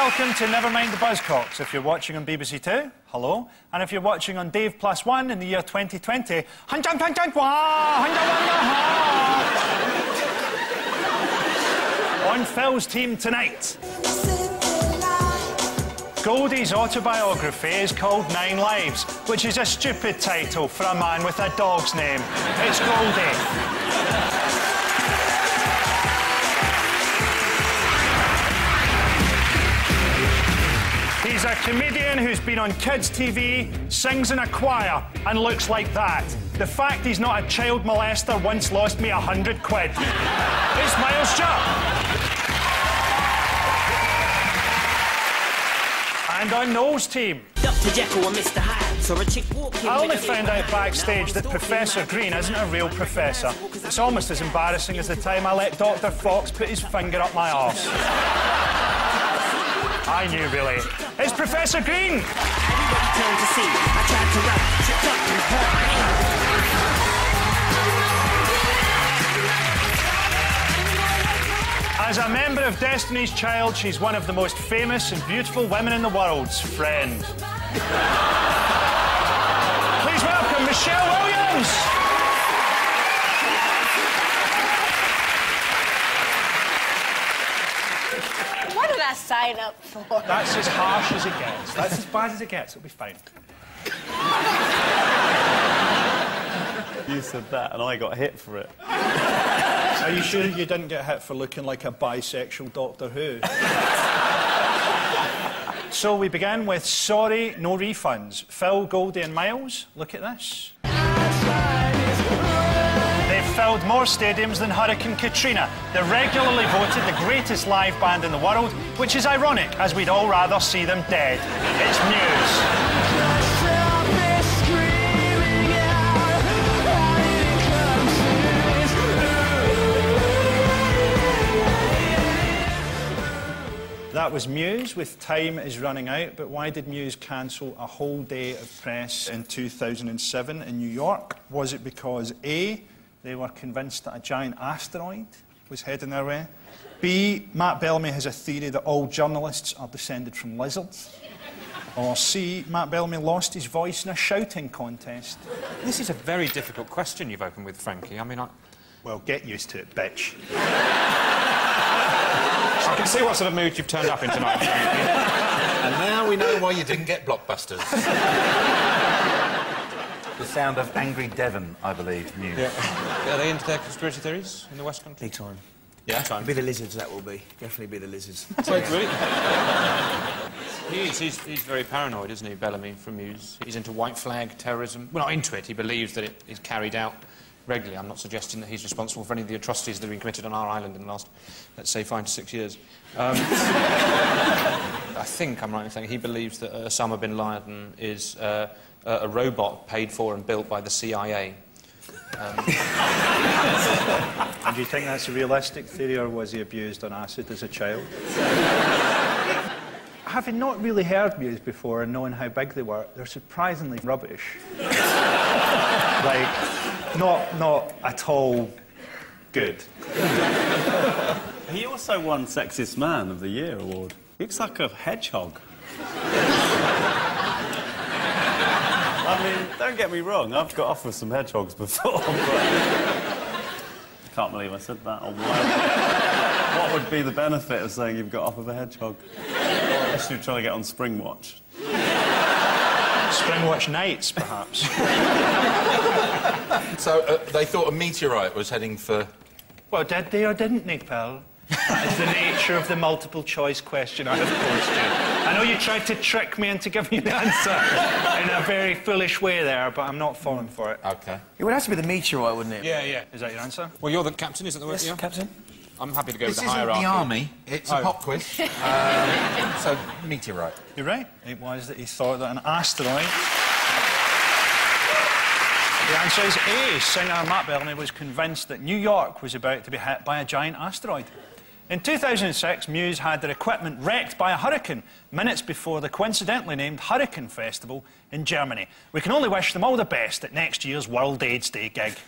welcome to Nevermind the Buzzcocks. If you're watching on BBC Two, hello. And if you're watching on Dave Plus One in the year 2020, on Phil's team tonight. Goldie's autobiography is called 9 Lives, which is a stupid title for a man with a dog's name. It's Goldie. He's a comedian who's been on kids' TV, sings in a choir, and looks like that. The fact he's not a child molester once lost me 100 quid. It's Miles Jupp. And on Noel's team. Dr. Jekyll and Mr. Hyde saw a chick walking. I only found out backstage that Professor Green isn't a real professor. It's almost as embarrassing as the time I let Dr. Fox put his finger up my arse. I knew, really. It's Professor Green! Everybody turned to see. I tried to rap, tripped up and hurt. As a member of Destiny's Child, she's one of the most famous and beautiful women in the world's friend. Please welcome Michelle Williams! What did I sign up for? That's as harsh as it gets. That's as bad as it gets. It'll be fine. You said that and I got hit for it. Are you sure you didn't get hit for looking like a bisexual Doctor Who? So we begin with Sorry, No Refunds. Phil, Goldie and Miles, look at this. They've filled more stadiums than Hurricane Katrina. They're regularly voted the greatest live band in the world, which is ironic, as we'd all rather see them dead. It's Muse. That was Muse with Time Is Running Out, but why did Muse cancel a whole day of press in 2007 in New York? Was it because A, they were convinced that a giant asteroid was heading their way? B, Matt Bellamy has a theory that all journalists are descended from lizards? Or C, Matt Bellamy lost his voice in a shouting contest? This is a very difficult question you've opened with, Frankie. I mean, Well, get used to it, bitch. I can see what sort of mood you've turned up in tonight, Frankie. And now we know why you didn't get blockbusters. The sound of Angry Devon, I believe, Muse. Yeah. Are they into their conspiracy theories in the West Country? Big time. Yeah? It'll be the lizards, that will be. Definitely be the lizards. So, really? He's very paranoid, isn't he, Bellamy, from Muse? He's into white flag terrorism. Well, not into it. He believes that it is carried out regularly. I'm not suggesting that he's responsible for any of the atrocities that have been committed on our island in the last, let's say, 5 to 6 years. I think I'm right in saying he believes that Osama bin Laden is a robot paid for and built by the CIA. And do you think that's a realistic theory, or was he abused on acid as a child? Having not really heard Muse before and knowing how big they were, they're surprisingly rubbish. Like, not at all good. He also won Sexiest Man of the Year award. He looks like a hedgehog. I mean, don't get me wrong, I've got off with some hedgehogs before, but... I can't believe I said that on live. What would be the benefit of saying you've got off with a hedgehog? Unless you're trying to get on Springwatch. Springwatch Nights, perhaps. So, they thought a meteorite was heading for... Well, did they or didn't they, pal? That is the nature of the multiple choice question I have posed you. I know you tried to trick me into giving you the answer in a very foolish way there, but I'm not falling for it. OK. It would have to be the meteorite, wouldn't it? Yeah, yeah. Is that your answer? Well, you're the captain, isn't that the word? Yes, Captain. I'm happy to go This with the isn't hierarchy. the army, it's a pop quiz. So, meteorite. You're right. It was that he thought that an asteroid... The answer is A. Singer Matt Bellamy was convinced that New York was about to be hit by a giant asteroid. In 2006, Muse had their equipment wrecked by a hurricane minutes before the coincidentally named Hurricane Festival in Germany. We can only wish them all the best at next year's World AIDS Day gig.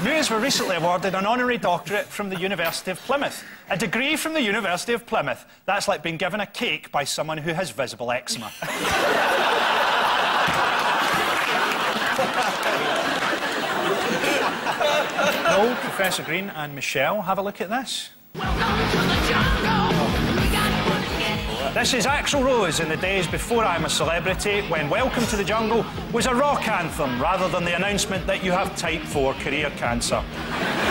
Muse were recently awarded an honorary doctorate from the University of Plymouth. A degree from the University of Plymouth. That's like being given a cake by someone who has visible eczema. Noel, Professor Green and Michelle, have a look at this. This is Axl Rose in the days before I'm a Celebrity, when Welcome to the Jungle was a rock anthem rather than the announcement that you have type 4 career cancer.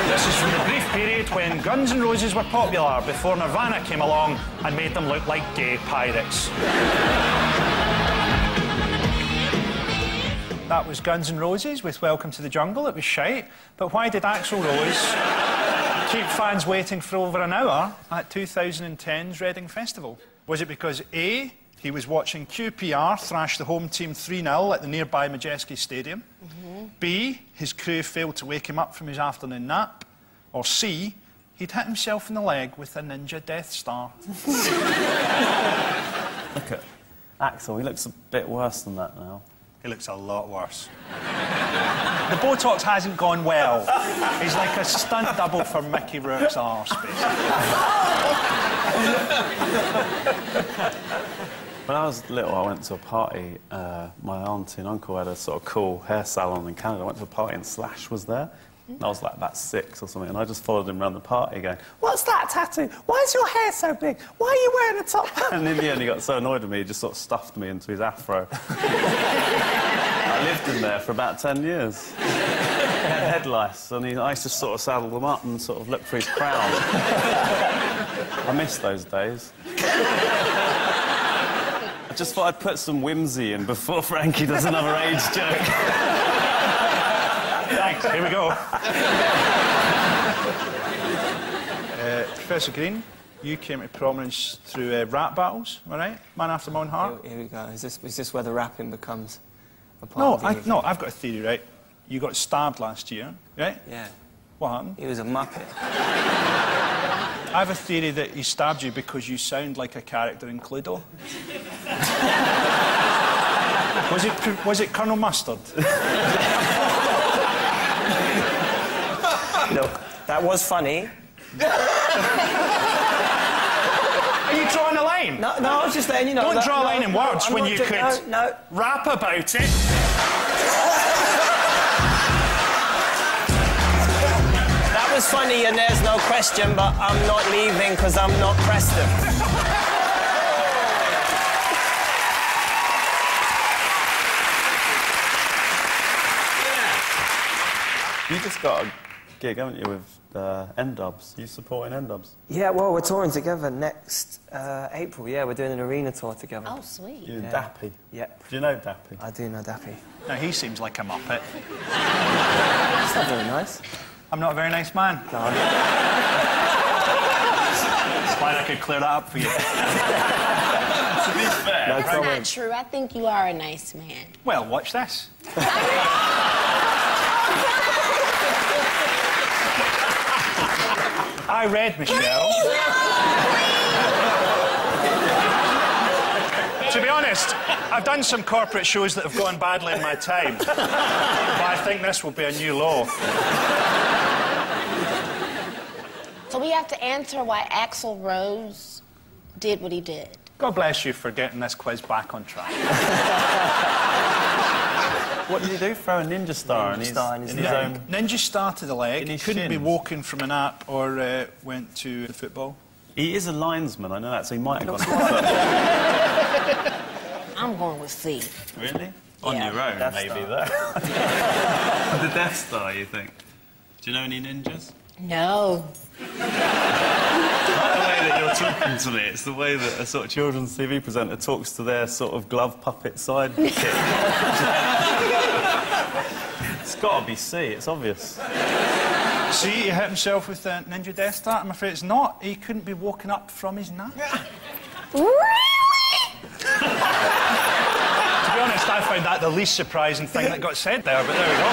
This is from the brief period when Guns N' Roses were popular before Nirvana came along and made them look like gay pirates. That was Guns N' Roses with Welcome to the Jungle. It was shite. But why did Axl Rose keep fans waiting for over an hour at 2010's Reading Festival? Was it because A, he was watching QPR thrash the home team 3-0 at the nearby Madejski Stadium? B, his crew failed to wake him up from his afternoon nap? Or C, he'd hit himself in the leg with a ninja Death Star? Look at Axl, he looks a bit worse than that now. He looks a lot worse. The Botox hasn't gone well. He's like a stunt double for Mickey Rourke's arse, basically. When I was little, I went to a party. My auntie and uncle had a sort of cool hair salon in Canada. I went to a party and Slash was there. And I was like about 6 or something, and I just followed him around the party going, "What's that tattoo? Why is your hair so big? Why are you wearing a top hat?" And in the end, he got so annoyed with me, he just sort of stuffed me into his afro. I lived in there for about 10 years. He had head lice, and I used to sort of saddle them up and sort of look for his crown. I miss those days. I just thought I'd put some whimsy in before Frankie does another age joke. Thanks, here we go. Professor Green, you came to prominence through rap battles, am I right? Man After My Own Heart? Here we go. Is this where the rapping becomes a part No, of the evening? no, I've got a theory, right? You got stabbed last year, right? Yeah. What happened? He was a muppet. I have a theory that he stabbed you because you sound like a character in Cluedo. Was it Colonel Mustard? Look, that was funny. Are you drawing a line? No, I was just letting you know. Don't draw a line in words when you could No. rap about it. That was funny and there's no question, but I'm not leaving because I'm not Preston. You just got a gig, haven't you, with N-Dubs? You supporting N-Dubs? Yeah, well, we're touring together next April. Yeah, we're doing an arena tour together. Oh, sweet. You and Dappy? Yep. Do you know Dappy? I do know Dappy. Now, he seems like a muppet. It's not very nice. I'm not a very nice man. No. Glad I could clear that up for you. To be fair. No That's comment. not true. I think you are a nice man. Well, watch this. I read, Michelle. To be honest, I've done some corporate shows that have gone badly in my time. But I think this will be a new low. So we have to answer why Axl Rose did what he did. God bless you for getting this quiz back on track. What did he do? Throw a ninja star in his own... Ninja star to the leg. In He his couldn't be shins. woken from a nap or went to the football. He is a linesman, I know that, so he might have gone to the foot. I'm going with C. Really? On Yeah. your own, Death maybe, Star. though. The Death Star, you think? Do you know any ninjas? No. Not the way that you're talking to me, it's the way that a sort of children's TV presenter talks to their sort of glove puppet sidekick. It's got to be C, it's obvious. See, he hit himself with the Ninja Death Star. I'm afraid it's not. He couldn't be woken up from his nap. Really? To be honest, I found that the least surprising thing that got said there, but there we go.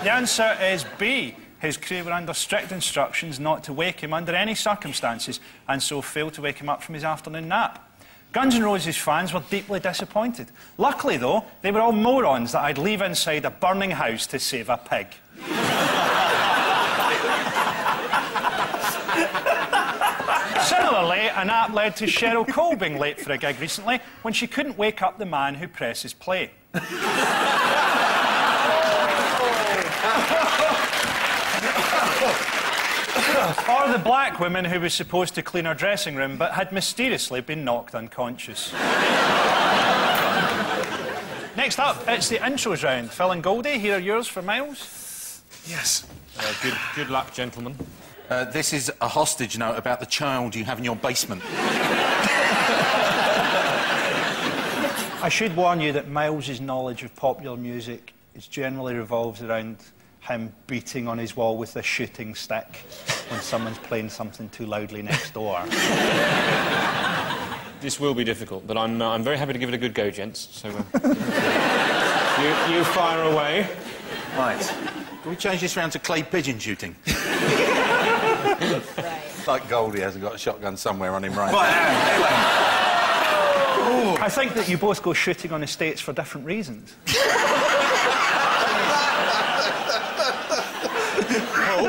The answer is B. His crew were under strict instructions not to wake him under any circumstances, and so failed to wake him up from his afternoon nap. Guns N' Roses fans were deeply disappointed. Luckily, though, they were all morons that I'd leave inside a burning house to save a pig. Similarly, an app led to Cheryl Cole being late for a gig recently when she couldn't wake up the man who presses play. Or the black woman who was supposed to clean her dressing room but had mysteriously been knocked unconscious. Next up, it's the intros round. Phil and Goldie, here are yours for Miles. Yes. Good luck, gentlemen. This is a hostage note about the child you have in your basement. I should warn you that Miles's knowledge of popular music generally revolves around him beating on his wall with a shooting stick when someone's playing something too loudly next door. This will be difficult, but I'm very happy to give it a good go, gents. So you fire away. Right. Can we change this round to clay pigeon shooting? Like Goldie hasn't got a shotgun somewhere on him right now. I think that you both go shooting on estates for different reasons.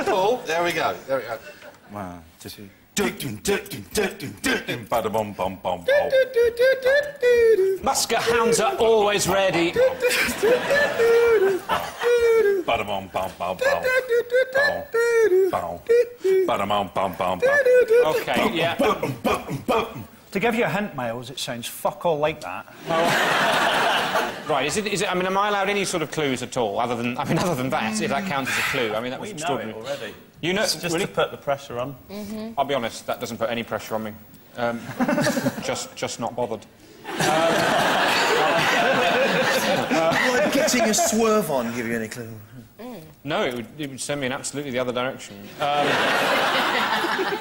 Pull. There we go. There we go. 1, 2. Bada-bom, bom, bom, bom. Musket hounds are always ready. Bada-bom, bom, bom, bom. Bom. Bada-bom, bom, bom, bom. OK, yeah. To give you a hint, Miles, it sounds fuck all like that. Right, is it, I mean, am I allowed any sort of clues at all, other than that, if that counts as a clue? I mean, that was extraordinary. We know it already. You know, just really? to put the pressure on. I'll be honest, that doesn't put any pressure on me. Just not bothered. Would getting a swerve on give you any clue? No, it would send me in absolutely the other direction.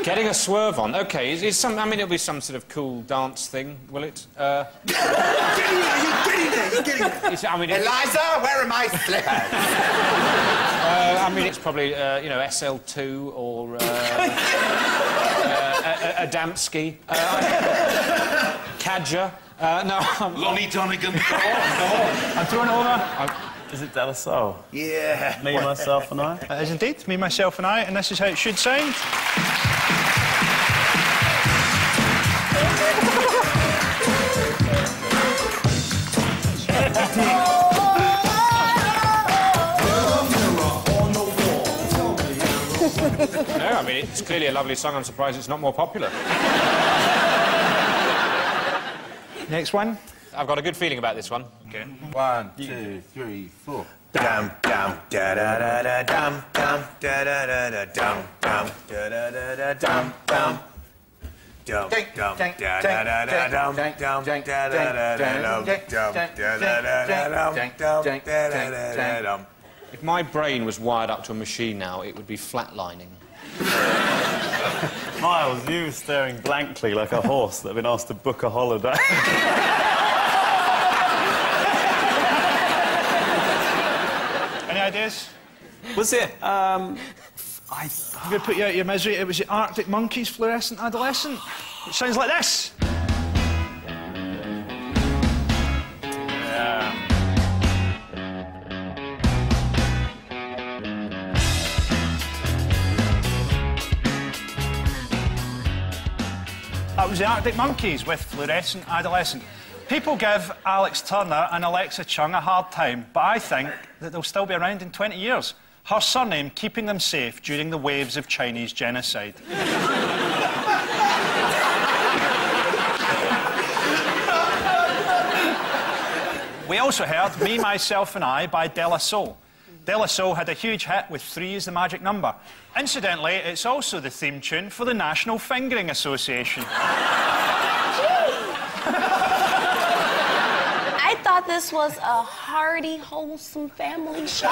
Getting a swerve on, OK, I mean, it'll be some sort of cool dance thing, will it? You're getting there! I mean, Eliza, where are my slippers? I mean, it's probably, you know, SL2 or Adamski. Kadja. No, Lonnie Donegan. I'm throwing it over. Is it De La Soul? Yeah. Me, Myself and I? It is indeed. Me, Myself and I, and this is how it should sound. No, I mean, it's clearly a lovely song. I'm surprised it's not more popular. Next one. I've got a good feeling about this one. Okay. 1, 2, 3, 4. Dum dum da da da da dum dum da da da da dum dum da da da da dum dum. Dum dum da da da da dum dum da da da da dum dum da da da da dum dum da da da dum. If my brain was wired up to a machine now, it would be flatlining. Miles, you were staring blankly like a horse that had been asked to book a holiday. Any ideas? Was it, I'm going to put you out of your misery. It was the Arctic Monkeys' Fluorescent Adolescent. It sounds like this. That was the Arctic Monkeys with Fluorescent Adolescent. People give Alex Turner and Alexa Chung a hard time, but I think that they'll still be around in 20 years. Her surname keeping them safe during the waves of Chinese genocide. We also heard Me, Myself and I by De La Soul. De La Soul had a huge hit with 3 is the magic number. Incidentally, it's also the theme tune for the National Fingering Association. I thought this was a hearty, wholesome family show.